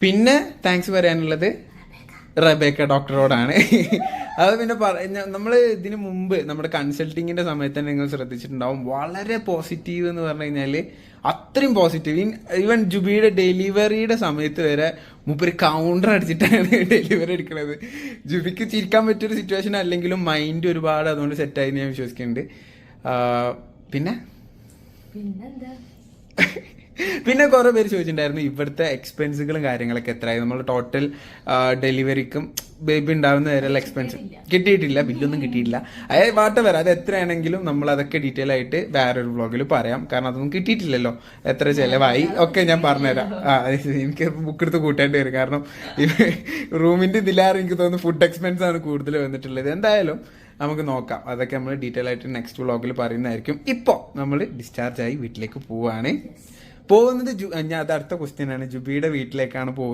പിന്നെ താങ്ക്സ് പറയാനുള്ളത് റബേക്ക ഡോക്ടറോടാണ്. അത് പിന്നെ നമ്മൾ ഇതിനു മുമ്പ് നമ്മുടെ കൺസൾട്ടിങ്ങിന്റെ സമയത്ത് തന്നെ നിങ്ങൾ ശ്രദ്ധിച്ചിട്ടുണ്ടാവും, വളരെ പോസിറ്റീവ് എന്ന് പറഞ്ഞു കഴിഞ്ഞാൽ അത്രയും പോസിറ്റീവ്. ഈവൻ ജുബിയുടെ ഡെലിവറിയുടെ സമയത്ത് വരെ മൂപ്പര് കൗണ്ടർ അടിച്ചിട്ടാണ് ഡെലിവറി എടുക്കുന്നത്. ജുബിക്ക് ചിരിക്കാൻ പറ്റിയൊരു സിറ്റുവേഷൻ അല്ലെങ്കിലും മൈൻഡ് ഒരുപാട് അതുകൊണ്ട് സെറ്റായി ഞാൻ വിശ്വസിക്കുന്നുണ്ട്. പിന്നെ പിന്നെ കുറെ പേര് ചോദിച്ചിട്ടുണ്ടായിരുന്നു ഇവിടുത്തെ എക്സ്പെൻസുകളും കാര്യങ്ങളൊക്കെ എത്രയായി, നമ്മൾ ടോട്ടൽ ഡെലിവറിക്കും ബേബി ഉണ്ടാവുന്ന വരെയുള്ള എക്സ്പെൻസ് കിട്ടിയിട്ടില്ല, ബില്ലൊന്നും കിട്ടിയിട്ടില്ല. അതായത് വാട്ടവർ അത് എത്രയാണെങ്കിലും നമ്മൾ അതൊക്കെ ഡീറ്റെയിൽ ആയിട്ട് വേറൊരു വ്ളോഗിൽ പറയാം. കാരണം അതൊന്നും കിട്ടിയിട്ടില്ലല്ലോ, എത്ര ചിലവായി ഒക്കെ ഞാൻ പറഞ്ഞുതരാം. എനിക്ക് ബുക്ക് എടുത്ത് കൂട്ടേണ്ടി വരും, കാരണം റൂമിന്റെ ഇതിലാറ് എനിക്ക് തോന്നുന്നു ഫുഡ് എക്സ്പെൻസ് ആണ് കൂടുതൽ വന്നിട്ടുള്ളത്. എന്തായാലും നമുക്ക് നോക്കാം, അതൊക്കെ നമ്മൾ ഡീറ്റെയിൽ ആയിട്ട് നെക്സ്റ്റ് വ്ളോഗിൽ പറയുന്നതായിരിക്കും. ഇപ്പോൾ നമ്മൾ ഡിസ്ചാർജ് ആയി വീട്ടിലേക്ക് പോവുകയാണ്. പോകുന്നത് ഞാൻ അത് അടുത്ത ക്വസ്റ്റ്യൻ ആണ്, ജുബിയുടെ വീട്ടിലേക്കാണ് പോകുന്നത്.